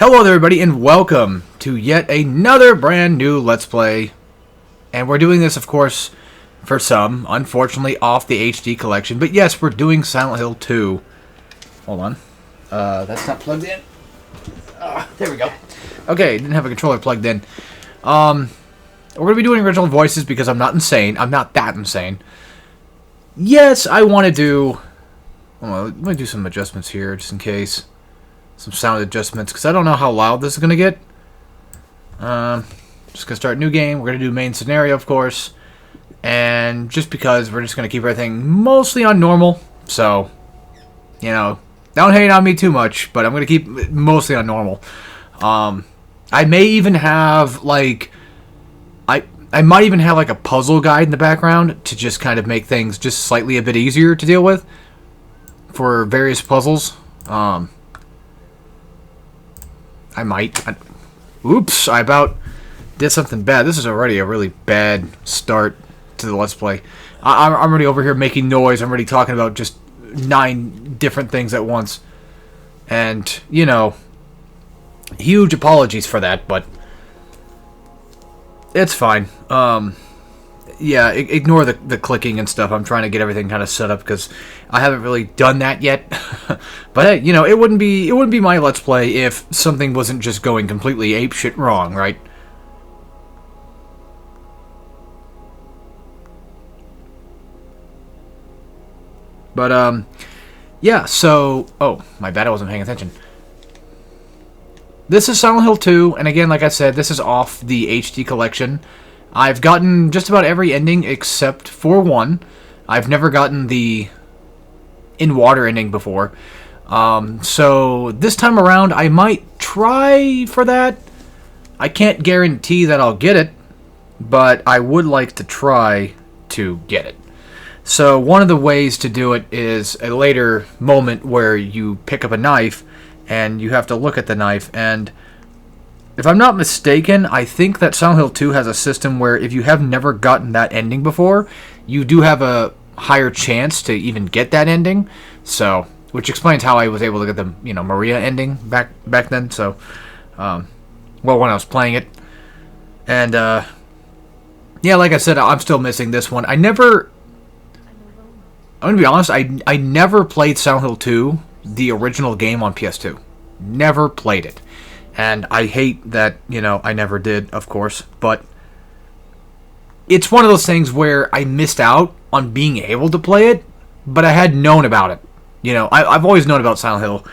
Hello there everybody and welcome to yet another brand new Let's Play. And we're doing this, of course, for some, unfortunately, off the HD collection. But yes, we're doing Silent Hill 2. Hold on. That's not plugged in. There we go. Okay, didn't have a controller plugged in. We're going to be doing original voices because I'm not insane. I'm not that insane. Yes, I want to do... Well, let me do some adjustments here, just in case. Some sound adjustments, because I don't know how loud this is going to get. Just going to start a new game. We're going to do main scenario, of course. And just because we're just going to keep everything mostly on normal. So, you know, don't hate on me too much, but I'm going to keep it mostly on normal. I may even have, like... I might even have, like, a puzzle guide in the background to just kind of make things just slightly a bit easier to deal with for various puzzles. I might. Oops, I about did something bad. This is already a really bad start to the Let's Play. I'm already over here making noise. I'm already talking about just 9 different things at once. And, you know, huge apologies for that, but it's fine. Yeah, ignore the clicking and stuff. I'm trying to get everything kind of set up because I haven't really done that yet. But hey, you know, it wouldn't be my Let's Play if something wasn't just going completely apeshit wrong, right? But yeah. So, oh, my bad, I wasn't paying attention. This is Silent Hill 2, and again, like I said, this is off the HD collection. I've gotten just about every ending except for one. I've never gotten the in-water ending before. So this time around, I might try for that. I can't guarantee that I'll get it, but I would like to try to get it. So one of the ways to do it is a later moment where you pick up a knife and you have to look at the knife, and if I'm not mistaken, I think that Silent Hill 2 has a system where if you have never gotten that ending before, you do have a higher chance to even get that ending. So, which explains how I was able to get the, you know, Maria ending back then. So, well, when I was playing it, and yeah, like I said, I'm still missing this one. I'm gonna be honest, I never played Silent Hill 2, the original game, on PS2. Never played it. And I hate that, you know, I never did, of course. But it's one of those things where I missed out on being able to play it, but I had known about it. You know, I've always known about Silent Hill,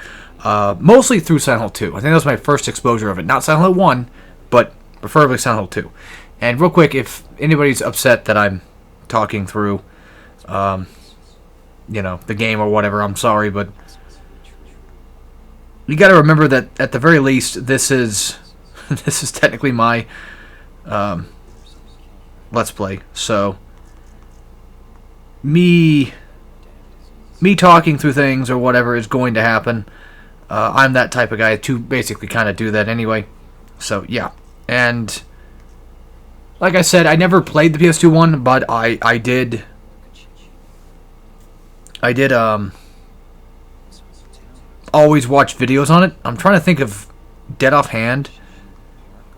mostly through Silent Hill 2. I think that was my first exposure of it. Not Silent Hill 1, but preferably Silent Hill 2. And real quick, if anybody's upset that I'm talking through, you know, the game or whatever, I'm sorry, but you got to remember that at the very least, this is technically my Let's Play. So me talking through things or whatever is going to happen. I'm that type of guy to basically kind of do that anyway. So yeah, and like I said, I never played the PS2 one, but I did always watch videos on it. I'm trying to think of dead offhand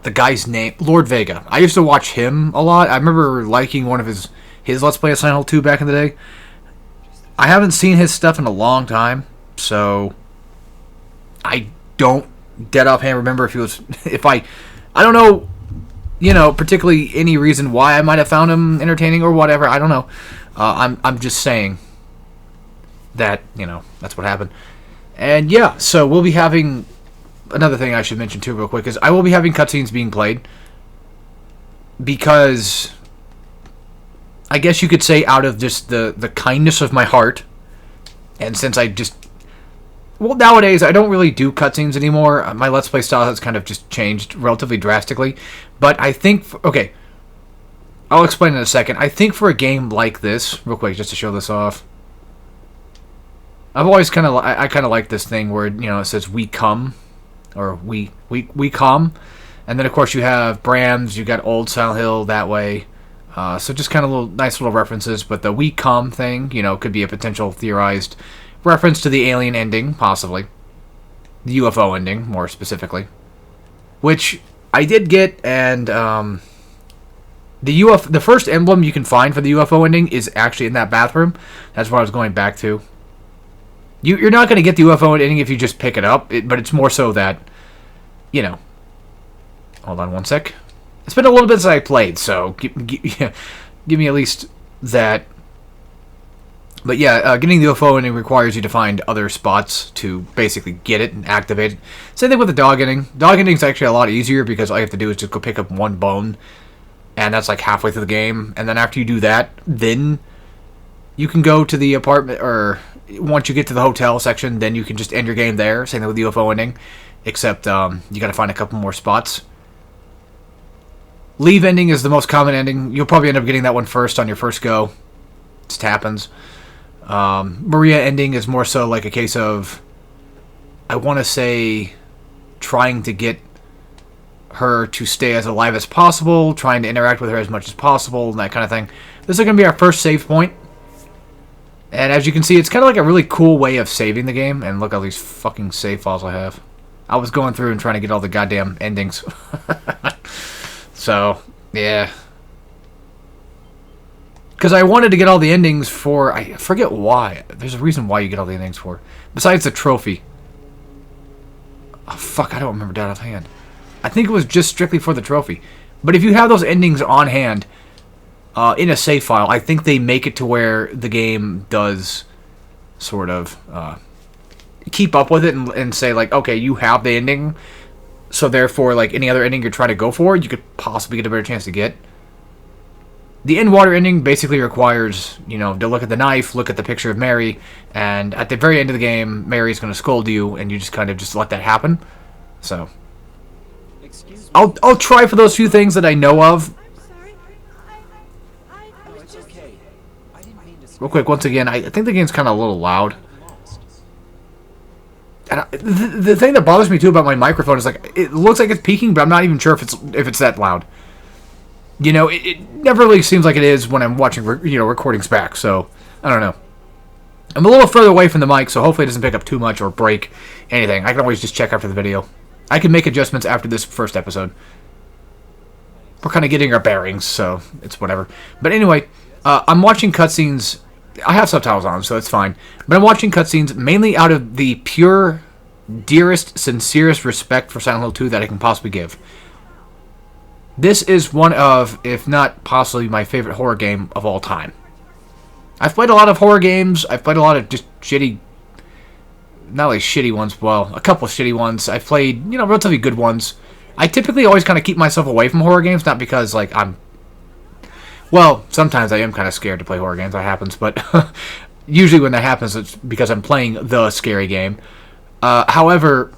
the guy's name. Lord Vega. I used to watch him a lot. I remember liking one of his Let's Play of Silent Hill 2 back in the day. I haven't seen his stuff in a long time, so I don't dead offhand remember if he was I don't know, you know, particularly any reason why I might have found him entertaining or whatever. I don't know. I'm just saying that, you know, that's what happened. And yeah, so we'll be having... Another thing I should mention too real quick is I will be having cutscenes being played. Because I guess you could say out of just the kindness of my heart. And since I just... Well, nowadays I don't really do cutscenes anymore. My Let's Play style has kind of just changed relatively drastically. But I think... Okay. I'll explain in a second. I think for a game like this... Real quick, just to show this off. I've always kind of like this thing where, you know, it says "we come," or we come, and then of course you have Brams, you got old Silent Hill that way, so just kind of nice little references. But the "we come" thing, you know, could be a potential theorized reference to the alien ending, possibly the UFO ending, more specifically. which I did get, and the first emblem you can find for the UFO ending is actually in that bathroom. That's what I was going back to. You're not going to get the UFO ending if you just pick it up, but it's more so that, you know. Hold on one sec. It's been a little bit since I played, so give me at least that. But yeah, getting the UFO ending requires you to find other spots to basically get it and activate it. Same thing with the dog ending. Dog ending is actually a lot easier because all you have to do is just go pick up one bone, and that's like halfway through the game. And then after you do that, then you can go to the apartment, or once you get to the hotel section, then you can just end your game there. Same thing with the UFO ending, except you got to find a couple more spots. Leave ending is the most common ending. You'll probably end up getting that one first on your first go. It just happens. Maria ending is more so like a case of, I want to say, trying to get her to stay as alive as possible, trying to interact with her as much as possible, and that kind of thing. This is going to be our first save point. And as you can see, it's kind of like a really cool way of saving the game. And look at all these fucking save files I have. I was going through and trying to get all the goddamn endings. So, yeah. Because I wanted to get all the endings for... I forget why. There's a reason why you get all the endings for. Besides the trophy. Oh, fuck, I don't remember that offhand. I think it was just strictly for the trophy. But if you have those endings on hand, in a save file, I think they make it to where the game does sort of keep up with it and say, like, okay, you have the ending, so therefore, like, any other ending you're trying to go for, you could possibly get a better chance to get. The in water ending basically requires, you know, to look at the knife, look at the picture of Mary, and at the very end of the game, Mary's going to scold you, and you just kind of just let that happen. So, I'll try for those few things that I know of. Real quick, once again, I think the game's kind of a little loud. And the thing that bothers me too about my microphone is, like, it looks like it's peaking, but I'm not even sure if it's that loud. You know, it never really seems like it is when I'm watching, you know, recordings back. So I don't know. I'm a little further away from the mic, so hopefully it doesn't pick up too much or break anything. I can always just check after the video. I can make adjustments after this first episode. We're kind of getting our bearings, so it's whatever. But anyway, I'm watching cutscenes. I have subtitles on, so it's fine. But I'm watching cutscenes mainly out of the pure, dearest, sincerest respect for Silent Hill 2 that I can possibly give. This is one of, if not possibly my favorite horror game of all time. I've played a lot of horror games. I've played a lot of just shitty, not really shitty ones, well, a couple of shitty ones. I've played, you know, relatively good ones. I typically always kind of keep myself away from horror games, not because, like, well, sometimes I am kind of scared to play horror games. That happens, but usually when that happens, it's because I'm playing the scary game. However,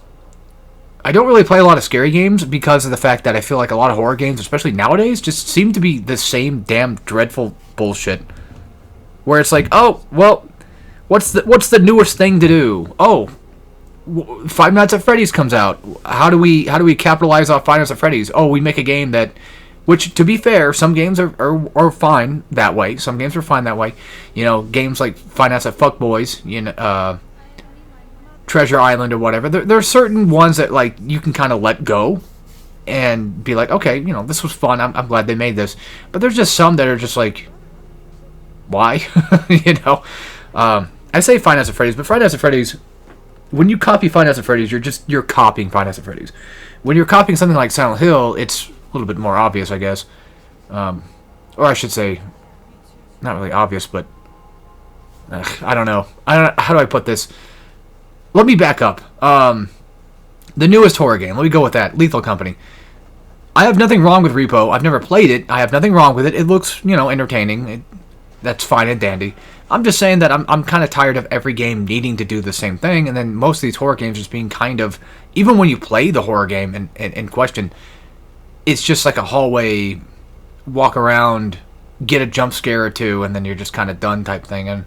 I don't really play a lot of scary games because of the fact that I feel like a lot of horror games, especially nowadays, just seem to be the same damn dreadful bullshit. Where it's like, oh, well, what's the newest thing to do? Oh, Five Nights at Freddy's comes out. How do we capitalize off Five Nights at Freddy's? Oh, we make a game that... Which, to be fair, some games are fine that way. Some games are fine that way. You know, games like Five Nights at Fuckboys, you know, Treasure Island or whatever. There are certain ones that, like, you can kind of let go and be like, okay, you know, this was fun. I'm glad they made this. But there's just some that are just like, why? You know? I say Five Nights at Freddy's, but Five Nights at Freddy's, when you copy Five Nights at Freddy's, you're copying Five Nights at Freddy's. When you're copying something like Silent Hill, it's a little bit more obvious, I guess. Or I should say, not really obvious, but I don't know. How do I put this? Let me back up. The newest horror game. Let me go with that. Lethal Company. I have nothing wrong with Repo. I've never played it. I have nothing wrong with it. It looks, you know, entertaining. That's fine and dandy. I'm just saying that I'm kind of tired of every game needing to do the same thing, and then most of these horror games just being kind of, even when you play the horror game in question, it's just like a hallway, walk around, get a jump scare or two, and then you're just kind of done type thing. And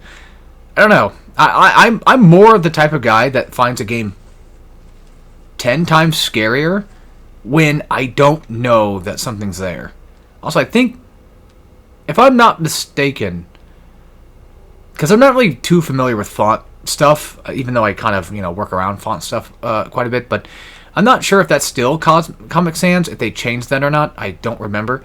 I don't know. I'm more of the type of guy that finds a game 10 times scarier when I don't know that something's there. Also, I think, if I'm not mistaken, because I'm not really too familiar with font stuff, even though I kind of, you know, work around font stuff quite a bit, but I'm not sure if that's still Comic Sans, if they changed that or not. I don't remember.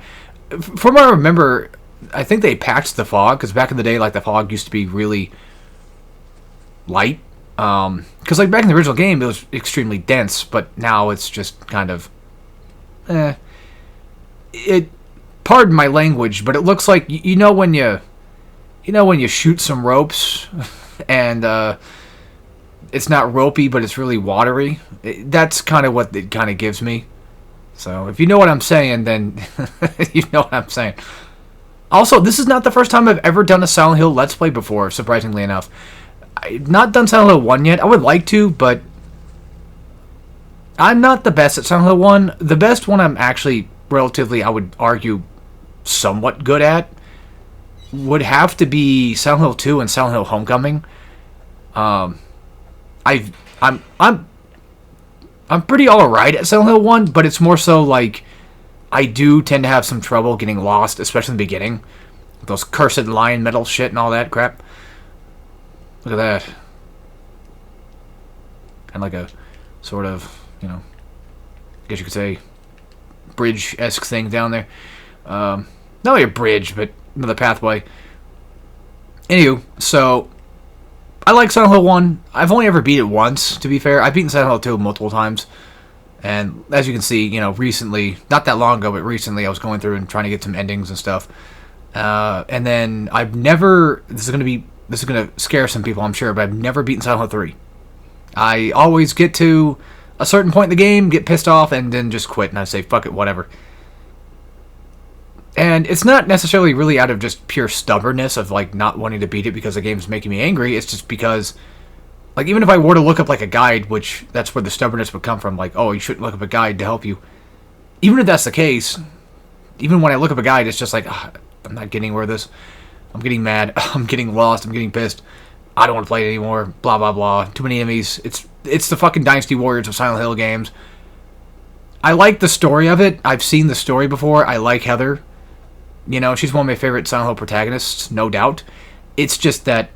From what I remember, I think they patched the fog, because back in the day, like, the fog used to be really light. Because, like, back in the original game, it was extremely dense, but now it's just kind of... Pardon my language, but it looks like, you know when you shoot some ropes, and, it's not ropey, but it's really watery? That's kind of what it kind of gives me. So, if you know what I'm saying, then you know what I'm saying. Also, this is not the first time I've ever done a Silent Hill Let's Play before, surprisingly enough. I've not done Silent Hill 1 yet. I would like to, but I'm not the best at Silent Hill 1. The best one I'm actually relatively, I would argue, somewhat good at would have to be Silent Hill 2 and Silent Hill Homecoming. I'm pretty alright at Silent Hill 1, but it's more so like I do tend to have some trouble getting lost, especially in the beginning. Those cursed lion metal shit and all that crap. Look at that. And like a sort of, you know, I guess you could say bridge-esque thing down there. Not really a bridge, but another pathway. Anywho, so I like Silent Hill 1. I've only ever beat it once, to be fair. I've beaten Silent Hill 2 multiple times. And as you can see, you know, recently, not that long ago, but recently I was going through and trying to get some endings and stuff. And then I've never, this is going to scare some people, I'm sure, but I've never beaten Silent Hill 3. I always get to a certain point in the game, get pissed off, and then just quit, and I say, fuck it, whatever. And it's not necessarily really out of just pure stubbornness of, like, not wanting to beat it because the game's making me angry. It's just because, like, even if I were to look up, like, a guide, which that's where the stubbornness would come from, like, oh, you shouldn't look up a guide to help you. Even if that's the case, even when I look up a guide, it's just like, I'm not getting anywhere with this. I'm getting mad. I'm getting lost. I'm getting pissed. I don't want to play it anymore. Blah, blah, blah. Too many enemies. It's the fucking Dynasty Warriors of Silent Hill games. I like the story of it. I've seen the story before. I like Heather. You know, she's one of my favorite Silent Hill protagonists, no doubt. It's just that,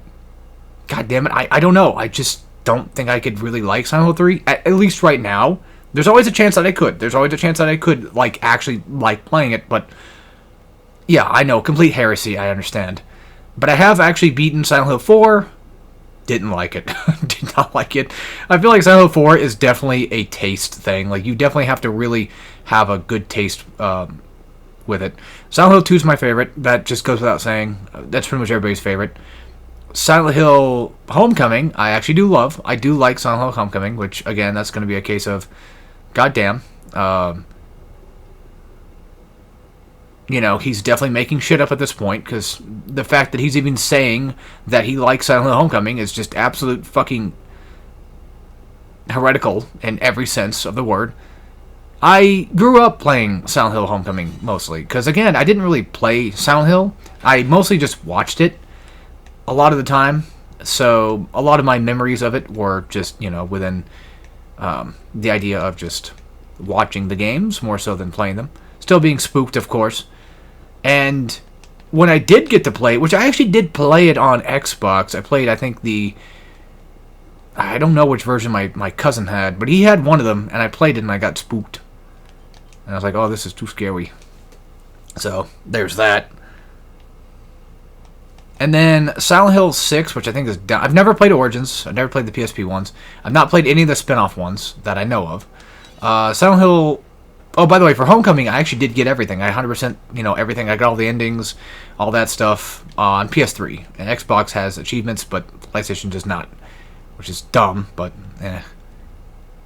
god damn it, I don't know. I just don't think I could really like Silent Hill 3, at least right now. There's always a chance that I could. There's always a chance that I could, like, actually like playing it, but yeah, I know, complete heresy, I understand. But I have actually beaten Silent Hill 4, didn't like it. Did not like it. I feel like Silent Hill 4 is definitely a taste thing. Like, you definitely have to really have a good taste with it. Silent Hill 2 is my favorite. That just goes without saying. That's pretty much everybody's favorite. Silent Hill Homecoming, I actually do love. I do like Silent Hill Homecoming, which, again, that's going to be a case of, goddamn, you know, he's definitely making shit up at this point, because the fact that he's even saying that he likes Silent Hill Homecoming is just absolute fucking heretical in every sense of the word. I grew up playing Silent Hill Homecoming, mostly, because, again, I didn't really play Silent Hill. I mostly just watched it a lot of the time, so a lot of my memories of it were just, you know, within the idea of just watching the games, more so than playing them. Still being spooked, of course. And when I did get to play it, which I actually did play it on Xbox, I played, I think, I don't know which version my cousin had, but he had one of them, and I played it and I got spooked. And I was like, oh, this is too scary. So, there's that. And then Silent Hill 6, which I think is done. I've never played Origins. I've never played the PSP ones. I've not played any of the spin-off ones that I know of. Silent Hill... Oh, by the way, for Homecoming, I actually did get everything. I 100%, you know, everything. I got all the endings, all that stuff on PS3. And Xbox has achievements, but PlayStation does not. Which is dumb, but eh.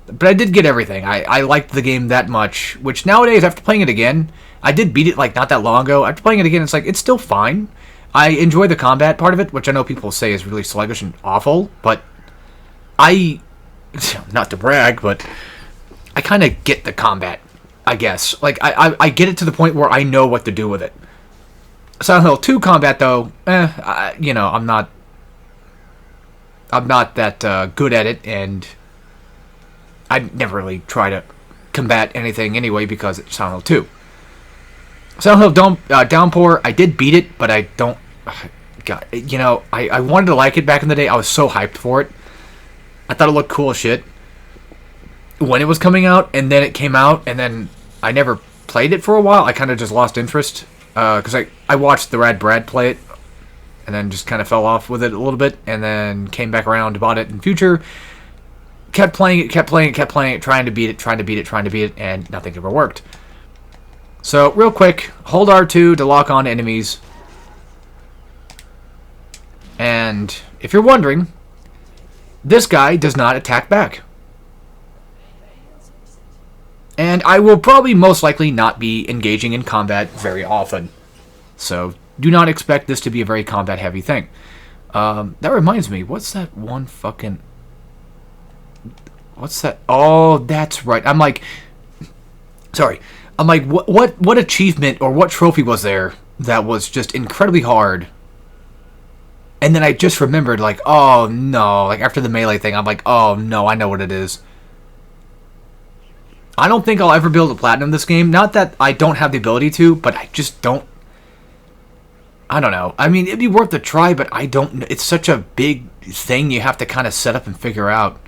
But I did get everything. I liked the game that much, which nowadays, after playing it again, I did beat it, like, not that long ago. After playing it again, it's like, it's still fine. I enjoy the combat part of it, which I know people say is really sluggish and awful, but not to brag, but I kind of get the combat, I guess. Like, I get it to the point where I know what to do with it. Silent Hill 2 combat, though, you know, I'm not that good at it, and I never really try to combat anything anyway because it's Silent Hill 2. Silent Hill Downpour, I did beat it, but I don't... God, you know, I wanted to like it back in the day. I was so hyped for it. I thought it looked cool as shit. when it was coming out, and then it came out, and then I never played it for a while. I kind of just lost interest because I watched the Rad Brad play it, and then just kind of fell off with it a little bit, and then came back around, bought it in future, kept playing it, trying to beat it, and nothing ever worked. So, real quick, hold R2 to lock on enemies. And if you're wondering, this guy does not attack back. And I will probably most likely not be engaging in combat very often. So, do not expect this to be a very combat-heavy thing. That reminds me, what's that one fucking... What's that? Oh, that's right. I'm like... Sorry. I'm like, what achievement or what trophy was there that was just incredibly hard? And then I just remembered, like, oh no, like after the melee thing, I'm like, oh no, I know what it is. I don't think I'll ever be able to platinum this game. Not that I don't have the ability to, but I just don't. I don't know. I mean, it'd be worth a try, but I don't. It's such a big thing you have to kind of set up and figure out.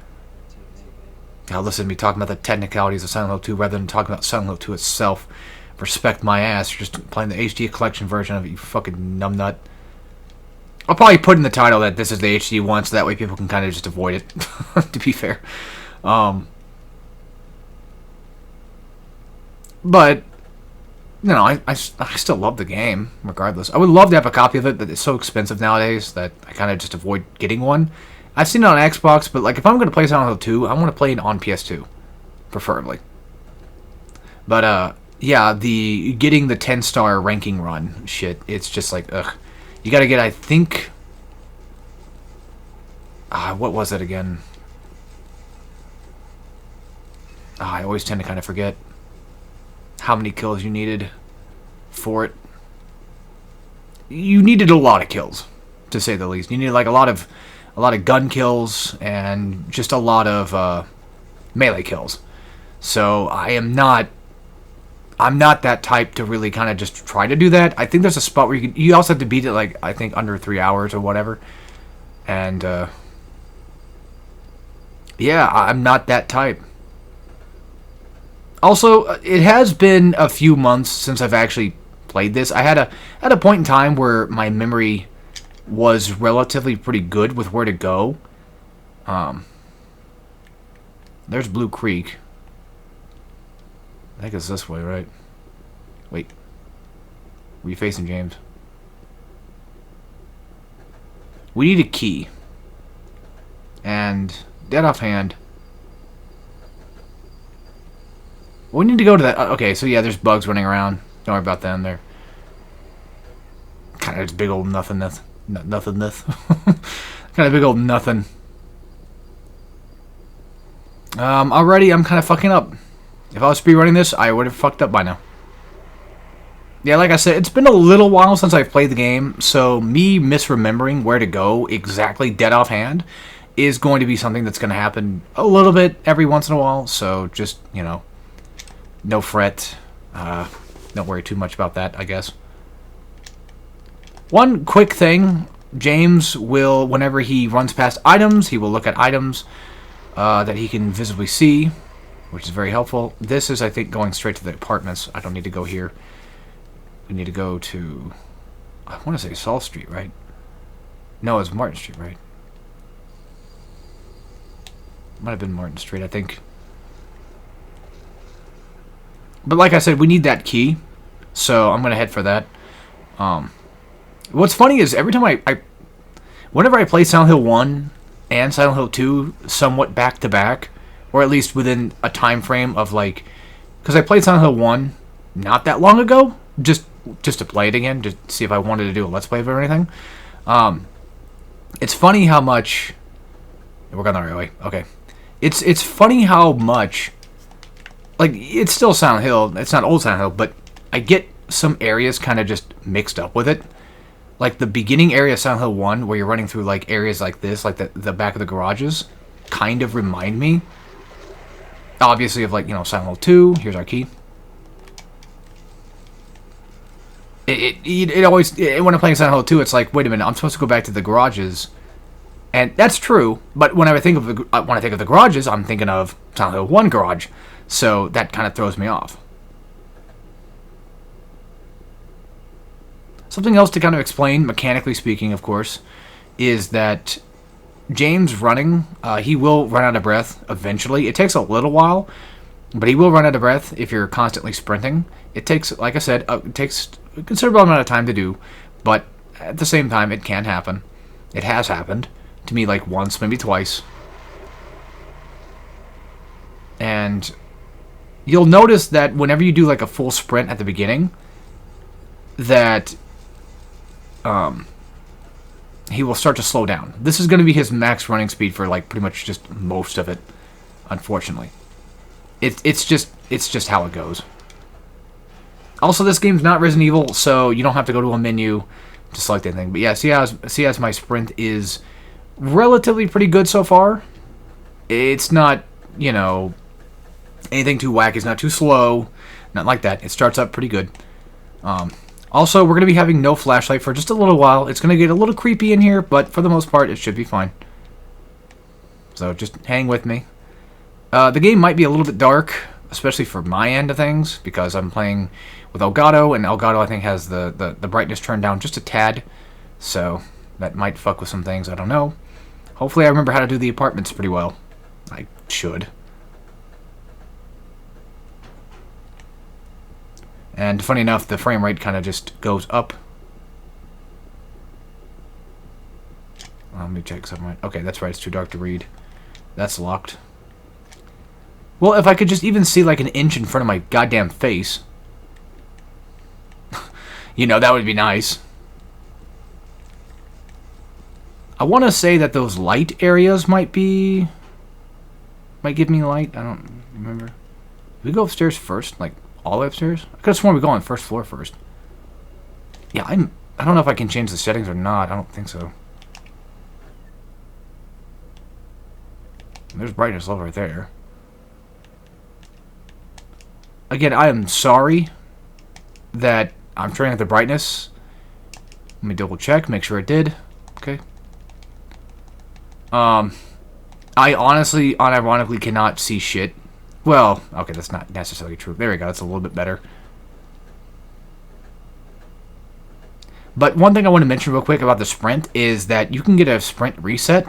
Now listen to me talking about the technicalities of Silent Hill 2 rather than talking about Silent Hill 2 itself. Respect my ass. You're just playing the HD collection version of it, you fucking numbnut. I'll probably put in the title that this is the HD one, so that way people can kind of just avoid it, to be fair. But, you know, I still love the game, regardless. I would love to have a copy of it, but it's so expensive nowadays that I kind of just avoid getting one. I've seen it on Xbox, but like if I'm going to play Silent Hill 2, I want to play it on PS2, preferably. But yeah, the getting the 10-star ranking run shit, it's just like ugh. You got to get, I think, what was it again? I always tend to kind of forget how many kills you needed for it. You needed a lot of kills, to say the least. You needed like a lot of gun kills and just a lot of melee kills. So I'm not that type to really kind of just try to do that. I think there's a spot where you also have to beat it like I think under 3 hours or whatever. And yeah, I'm not that type. Also, it has been a few months since I've actually played this. I had a point in time where my memory was relatively pretty good with where to go. There's Blue Creek. I think it's this way, right? Wait. Where are you facing, James? We need a key. And dead offhand. We need to go to that. Okay, so yeah, there's bugs running around. Don't worry about them. They're kind of just big old nothingness. Nothingness. Kind of big old nothing. Already I'm kind of fucking up. If I was speedrunning this, I would have fucked up by now. Yeah, like I said, it's been a little while since I've played the game, so me misremembering where to go exactly dead offhand is going to be something that's going to happen a little bit every once in a while, so just, you know, no fret. Don't worry too much about that, I guess. One quick thing, James will, whenever he runs past items, he will look at items that he can visibly see, which is very helpful. This is, I think, going straight to the apartments. I don't need to go here. We need to go to, I want to say Saul Street, right? No, it's Martin Street, right? Might have been Martin Street, I think. But like I said, we need that key, so I'm going to head for that. What's funny is every time whenever I play Silent Hill 1 and Silent Hill 2 somewhat back-to-back, or at least within a time frame of like, because I played Silent Hill 1 not that long ago, just to play it again, to see if I wanted to do a Let's Play of it or anything. It's funny how much... We're going the right way. Okay. It's funny how much... Like, it's still Silent Hill. It's not old Silent Hill, but I get some areas kind of just mixed up with it. Like, the beginning area of Silent Hill 1, where you're running through, like, areas like this, like the back of the garages, kind of remind me, obviously, of, like, you know, Silent Hill 2. Here's our key. It always, when I'm playing Silent Hill 2, it's like, wait a minute, I'm supposed to go back to the garages And that's true, but when I think of the garages, I'm thinking of Silent Hill 1 garage, so that kind of throws me off. Something else to kind of explain, mechanically speaking, of course, is that James running, he will run out of breath eventually. It takes a little while, but he will run out of breath if you're constantly sprinting. It takes, like I said, it takes a considerable amount of time to do, but at the same time, it can happen. It has happened to me like once, maybe twice. And you'll notice that whenever you do like a full sprint at the beginning, that he will start to slow down. This is going to be his max running speed for like pretty much just most of it, unfortunately. It's just how it goes. Also, this game's not Resident Evil, so you don't have to go to a menu to select anything. But yeah, see as my sprint is relatively pretty good so far. It's not, you know, anything too whack. It's not too slow. Not like that. It starts up pretty good. Also, we're going to be having no flashlight for just a little while. It's going to get a little creepy in here, but for the most part, it should be fine. So just hang with me. The game might be a little bit dark, especially for my end of things, because I'm playing with Elgato, and Elgato, I think, has the brightness turned down just a tad. So that might fuck with some things. I don't know. Hopefully I remember how to do the apartments pretty well. I should. And funny enough, the frame rate kind of just goes up. Let me check something. Okay, that's right. It's too dark to read. That's locked. Well, if I could just even see like an inch in front of my goddamn face. You know, that would be nice. I want to say that those light areas might give me light. I don't remember. Did we go upstairs first? Like, all the way upstairs? I could have sworn we go on the first floor first. Yeah, I don't know if I can change the settings or not. I don't think so. There's brightness level right there. Again, I am sorry that I'm turning up the brightness. Let me double check, make sure it did. Okay. I honestly, unironically cannot see shit. Well, okay, that's not necessarily true. There we go, that's a little bit better. But one thing I want to mention real quick about the sprint is that you can get a sprint reset.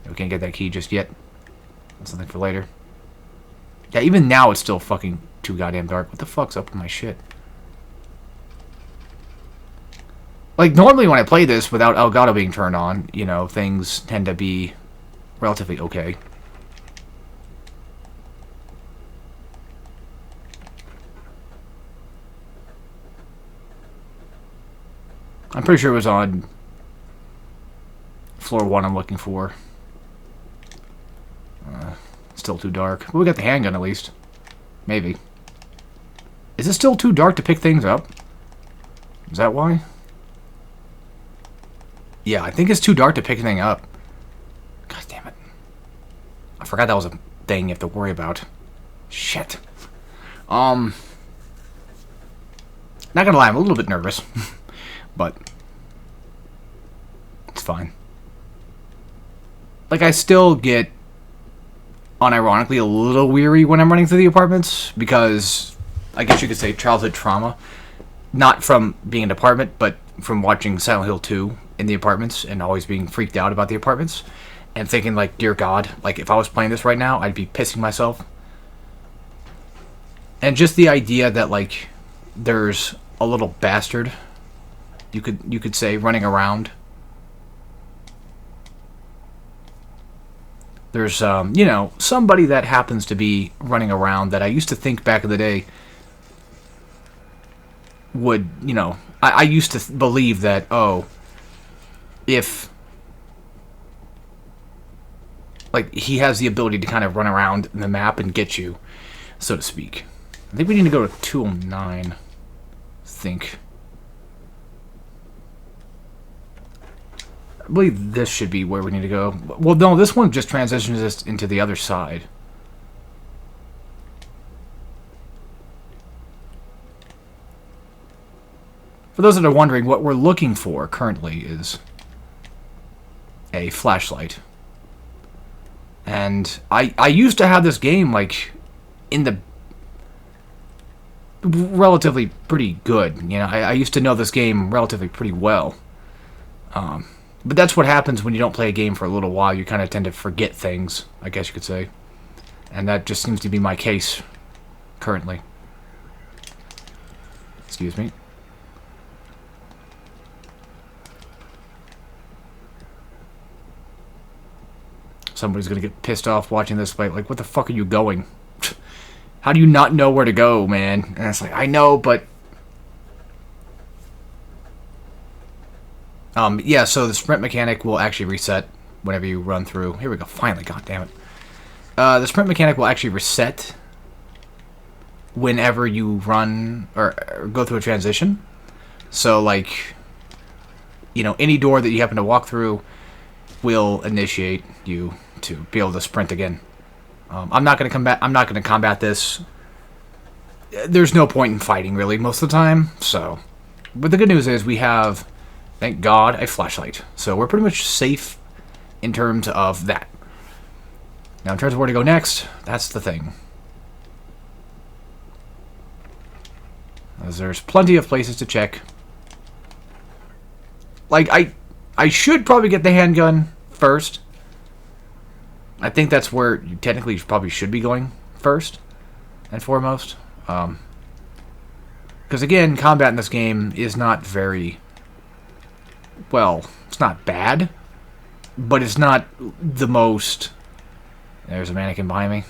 We can't get that key just yet. That's something for later. Yeah, even now it's still fucking too goddamn dark. What the fuck's up with my shit? Like, normally when I play this without Elgato being turned on, you know, things tend to be relatively okay. I'm pretty sure it was on floor 1 I'm looking for. Still too dark. But we got the handgun at least. Maybe. Is it still too dark to pick things up? Is that why? Yeah, I think it's too dark to pick anything up. God damn it. I forgot that was a thing you have to worry about. Shit. Not gonna lie, I'm a little bit nervous. But it's fine. Like, I still get unironically a little weary when I'm running through the apartments because I guess you could say childhood trauma. Not from being in an apartment, but from watching Silent Hill 2 in the apartments and always being freaked out about the apartments and thinking like, dear God, like if I was playing this right now, I'd be pissing myself. And just the idea that like there's a little bastard, you could say, running around. There's, you know, somebody that happens to be running around that I used to think back in the day would, you know, I used to believe that, oh, if, like, he has the ability to kind of run around in the map and get you, so to speak. I think we need to go to 209, I think. I believe this should be where we need to go. Well, no, this one just transitions us into the other side. For those that are wondering, what we're looking for currently is a flashlight. And I used to have this game, like, in the relatively pretty good. You know, I used to know this game relatively pretty well. But that's what happens when you don't play a game for a little while. You kind of tend to forget things, I guess you could say. And that just seems to be my case currently. Excuse me. Somebody's gonna get pissed off watching this fight. Like, what the fuck are you going? How do you not know where to go, man? And it's like, I know, but... yeah, so the sprint mechanic will actually reset whenever you run through. Here we go, finally, goddammit. The sprint mechanic will actually reset whenever you run or go through a transition. So, like, you know, any door that you happen to walk through will initiate you to be able to sprint again. I'm not going to combat this. There's no point in fighting, really, most of the time. So, but the good news is we have, thank God, a flashlight. So we're pretty much safe in terms of that. Now, in terms of where to go next, that's the thing. As there's plenty of places to check. Like, I should probably get the handgun first. I think that's where you technically probably should be going first and foremost. Because, again, combat in this game is not very... Well, it's not bad, but it's not the most... There's a mannequin behind me.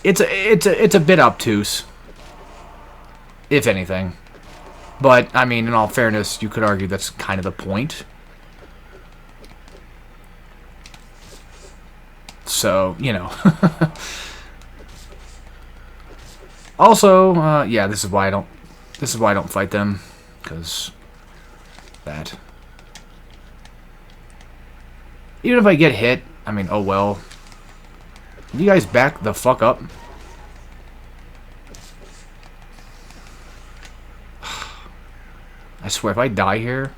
It's a bit obtuse, if anything. But, I mean, in all fairness, you could argue that's kind of the point. So, you know. Also, yeah, this is why I don't fight them, because that. Even if I get hit, I mean, oh well. You guys back the fuck up. I swear, if I die here,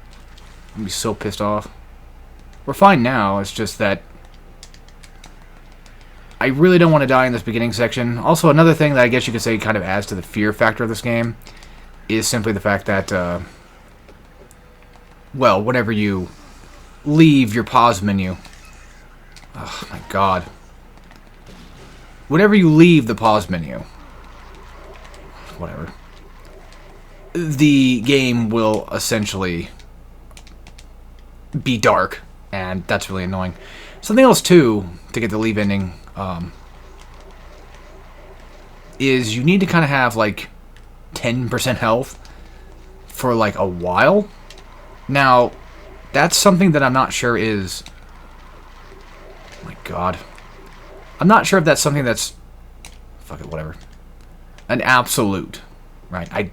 I'm gonna be so pissed off. We're fine now, it's just that I really don't want to die in this beginning section. Also, another thing that I guess you could say kind of adds to the fear factor of this game is simply the fact that, well, whenever you leave your pause menu... Oh, my God. Whenever you leave the pause menu... Whatever. The game will essentially be dark, and that's really annoying. Something else, too, to get the leave ending, is you need to kind of have, like, 10% health for, like, a while. Now, that's something that I'm not sure is... Oh my God. I'm not sure if that's something that's... Fuck it, whatever. An absolute, right? I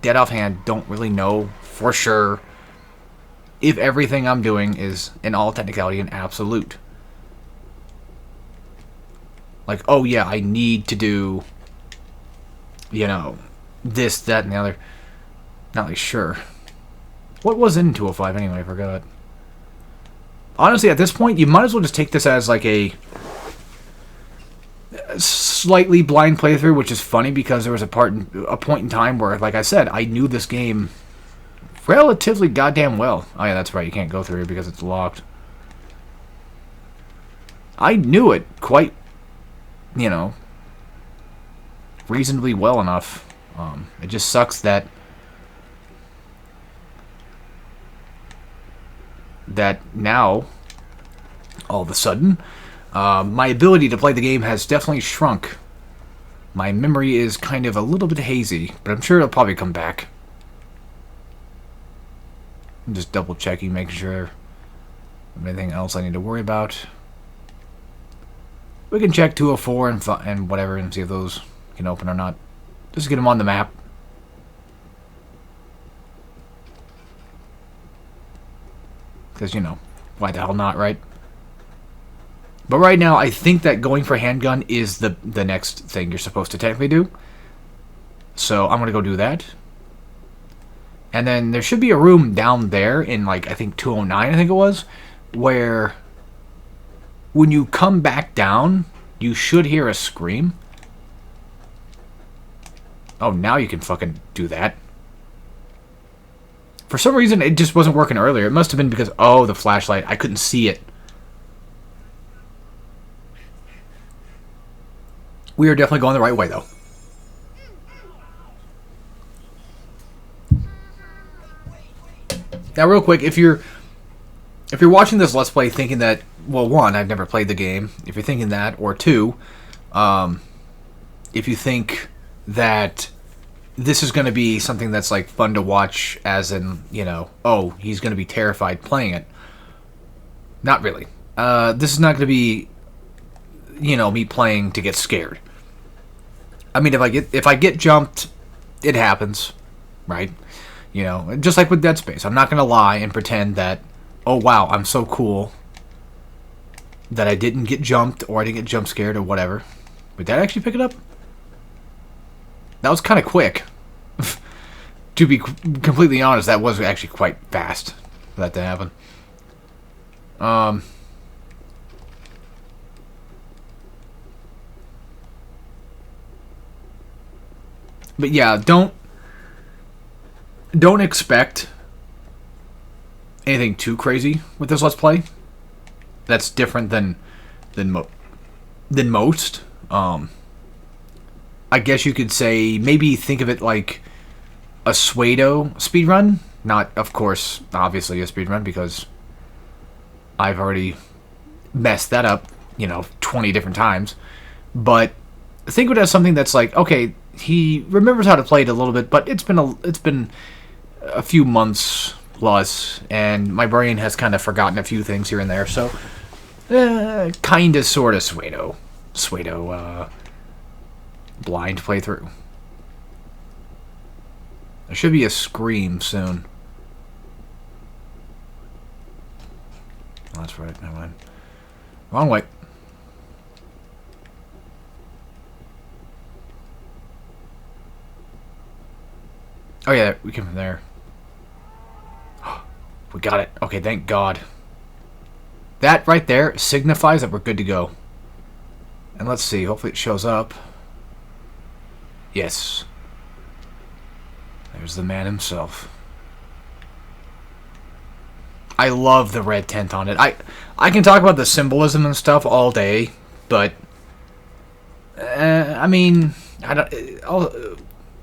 dead offhand, don't really know for sure if everything I'm doing is, in all technicality, an absolute. Like, oh yeah, I need to do, you know, this, that, and the other. Not really sure. What was in 205 anyway? I forgot. Honestly, at this point, you might as well just take this as like a slightly blind playthrough, which is funny because there was a point in time where, like I said, I knew this game relatively goddamn well. Oh yeah, that's right, you can't go through here because it's locked. I knew it quite, you know, reasonably well enough. It just sucks that now, all of a sudden, my ability to play the game has definitely shrunk. My memory is kind of a little bit hazy, but I'm sure it'll probably come back. I'm just double checking, making sure anything else I need to worry about. We can check 204 and whatever and see if those can open or not. Just get them on the map. Because, you know, why the hell not, right? But right now, I think that going for handgun is the next thing you're supposed to technically do. So I'm going to go do that. And then there should be a room down there in, like, I think 209, I think it was, where when you come back down, you should hear a scream. Oh, now you can fucking do that. For some reason, it just wasn't working earlier. It must have been because, oh, the flashlight. I couldn't see it. We are definitely going the right way, though. Now, real quick, if you're watching this Let's Play thinking that, well, one, I've never played the game. If you're thinking that, or two, if you think that this is going to be something that's like fun to watch, as in, you know, oh, he's going to be terrified playing it. Not really. This is not going to be, you know, me playing to get scared. I mean, if I get jumped, it happens, right? You know, just like with Dead Space, I'm not going to lie and pretend that, oh wow, I'm so cool that I didn't get jumped or I didn't get jump scared or whatever. But did I actually pick it up? That was kind of quick. To be completely honest, that was actually quite fast for that to happen. But yeah, don't expect anything too crazy with this Let's Play. That's different than most. I guess you could say, maybe think of it like a Suedo speedrun. Not, of course, obviously a speedrun, because I've already messed that up, you know, 20 different times. But think of it as something that's like, okay, he remembers how to play it a little bit, but it's been a few months plus, and my brain has kind of forgotten a few things here and there, so kind of, sort of Suedo blind playthrough. There should be a scream soon. Oh, that's right, never mind. Wrong way. Oh yeah, we came from there. We got it. Okay, thank God. That right there signifies that we're good to go. And let's see, hopefully it shows up. Yes. There's the man himself. I love the red tint on it. I can talk about the symbolism and stuff all day, but I mean,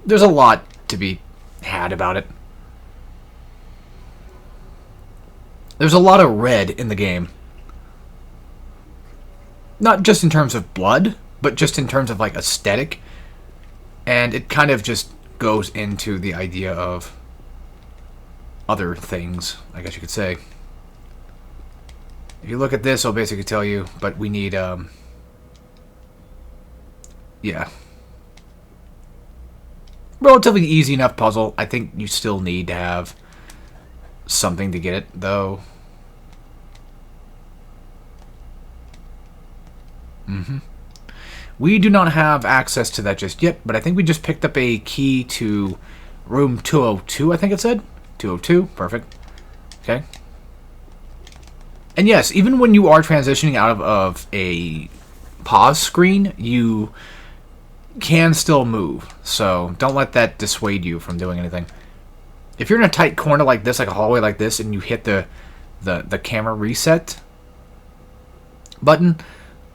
there's a lot to be had about it. There's a lot of red in the game. Not just in terms of blood, but just in terms of like aesthetic. And it kind of just goes into the idea of other things, I guess you could say. If you look at this, it'll basically tell you, but we need, yeah. Relatively easy enough puzzle. I think you still need to have something to get it, though. We do not have access to that just yet, but I think we just picked up a key to room 202, I think it said. 202, perfect. Okay. And yes, even when you are transitioning out of a pause screen, you can still move. So don't let that dissuade you from doing anything. If you're in a tight corner like this, like a hallway like this, and you hit the camera reset button,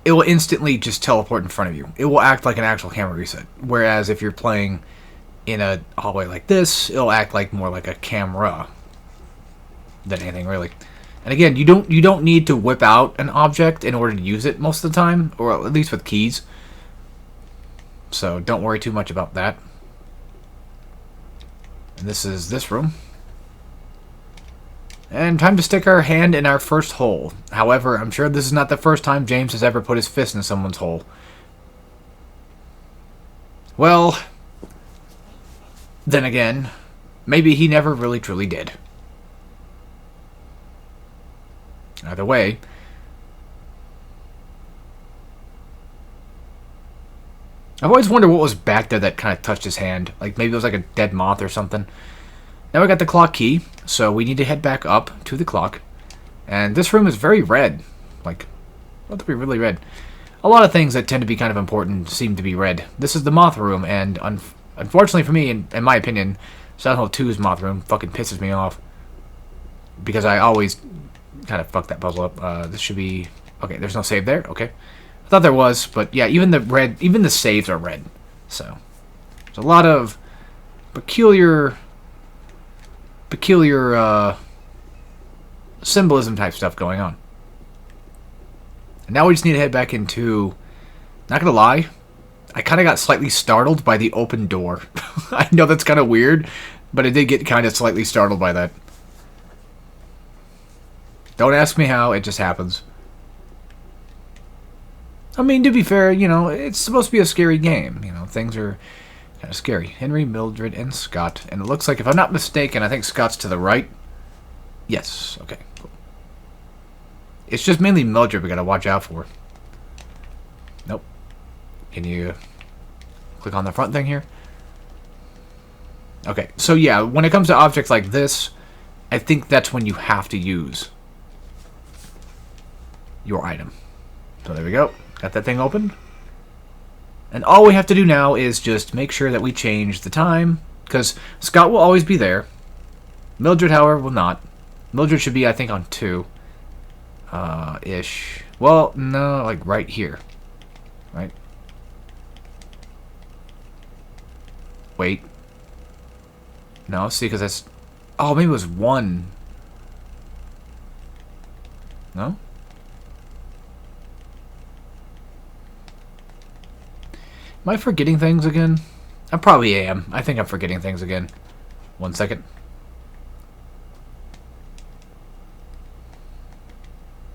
it will instantly just teleport in front of you. It will act like an actual camera reset. Whereas if you're playing in a hallway like this, it'll act like more like a camera than anything really. And again, you don't need to whip out an object in order to use it most of the time, or at least with keys. So don't worry too much about that. And this is this room. And time to stick our hand in our first hole. However, I'm sure this is not the first time James has ever put his fist in someone's hole. Well, then again, maybe he never really truly did. Either way, I've always wondered what was back there that kind of touched his hand. Like maybe it was like a dead moth or something. Now we got the clock key, so we need to head back up to the clock. And this room is very red. Like, about to be really red. A lot of things that tend to be kind of important seem to be red. This is the moth room, and unfortunately for me, in my opinion, Silent Hill 2's moth room fucking pisses me off. Because I always kind of fuck that puzzle up. This should be... Okay, there's no save there. Okay. I thought there was, but yeah, even the saves are red. So, there's a lot of peculiar symbolism type stuff going on. And now we just need to head back into... Not gonna lie, I kind of got slightly startled by the open door. I know that's kind of weird, but I did get kind of slightly startled by that. Don't ask me how, it just happens. I mean, to be fair, you know, it's supposed to be a scary game. You know, things are kind of scary. Henry, Mildred, and Scott. And it looks like, if I'm not mistaken, I think Scott's to the right. Yes, okay, cool. It's just mainly Mildred we gotta watch out for. Nope. Can you click on the front thing here? Okay, so yeah, when it comes to objects like this, I think that's when you have to use your item. So there we go. Got that thing open. And all we have to do now is just make sure that we change the time, because Scott will always be there. Mildred, however, will not. Mildred should be, I think, on 2. Ish. Well, no, like right here. Right? Wait. No, see, because that's... Oh, maybe it was 1. No? Am I forgetting things again? I probably am. I think I'm forgetting things again. 1 second.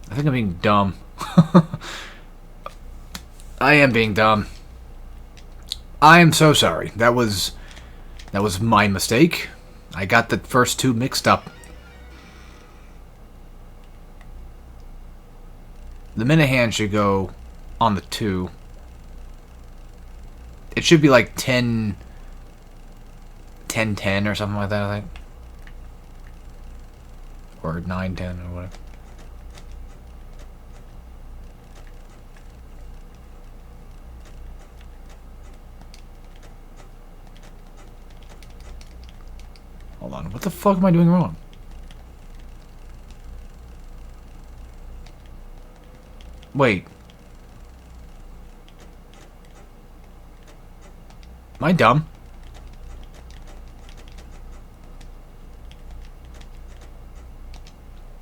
I think I'm being dumb. I am being dumb. I am so sorry. That was my mistake. I got the first 2 mixed up. The minute hand should go on the 2. It should be like 10 or something like that, I think. Or 9-10 or whatever. Hold on, what the fuck am I doing wrong? Wait. Am I dumb?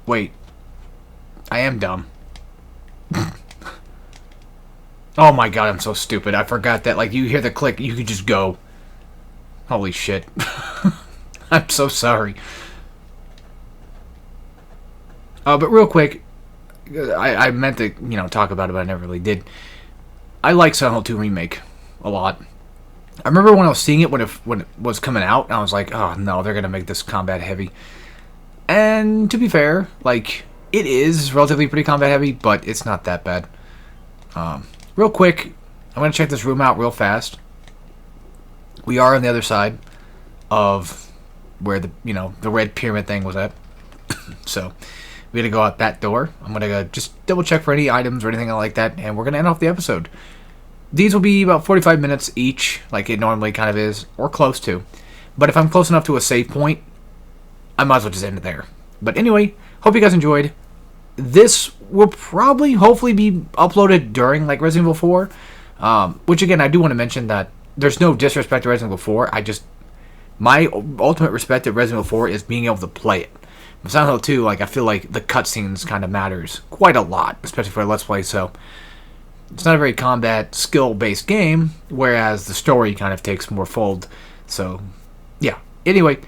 Wait. I am dumb. Oh my god, I'm so stupid. I forgot that, like, you hear the click, you could just go. Holy shit. I'm so sorry. But real quick, I meant to, you know, talk about it, but I never really did. I like Silent Hill 2 Remake a lot. I remember when I was seeing it when it was coming out, and I was like, oh no, they're gonna make this combat heavy. And to be fair, like, it is relatively pretty combat heavy, but it's not that bad. Real quick, I'm gonna check this room out real fast. We are on the other side of where the red pyramid thing was at. So we gotta go out that door. I'm gonna go just double check for any items or anything like that, and we're gonna end off the episode. These will be about 45 minutes each, like it normally kind of is, or close to. But if I'm close enough to a save point, I might as well just end it there. But anyway, hope you guys enjoyed. This will probably, hopefully, be uploaded during, like, Resident Evil 4. Which, again, I do want to mention that there's no disrespect to Resident Evil 4. My ultimate respect to Resident Evil 4 is being able to play it. With Silent Hill 2, like, I feel like the cutscenes kind of matters quite a lot, especially for a Let's Play, so... It's not a very combat, skill-based game, whereas the story kind of takes more fold. So, yeah. Anyway,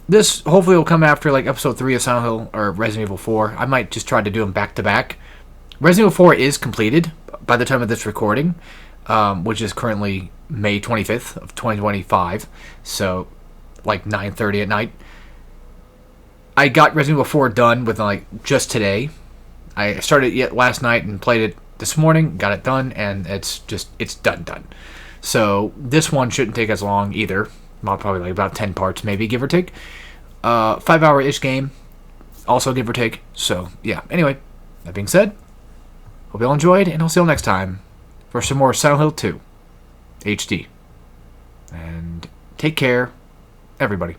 this hopefully will come after, like, Episode 3 of Silent Hill, or Resident Evil 4. I might just try to do them back-to-back. Resident Evil 4 is completed by the time of this recording, which is currently May 25th of 2025. So, like, 9:30 at night. I got Resident Evil 4 done with, like, just today. I started it last night and played it this morning, got it done, and it's done. So this one shouldn't take as long either. Probably like about 10 parts, maybe, give or take. 5-hour-ish game, also give or take. So, yeah. Anyway, that being said, hope you all enjoyed, and I'll see you all next time for some more Silent Hill 2 HD. And take care, everybody.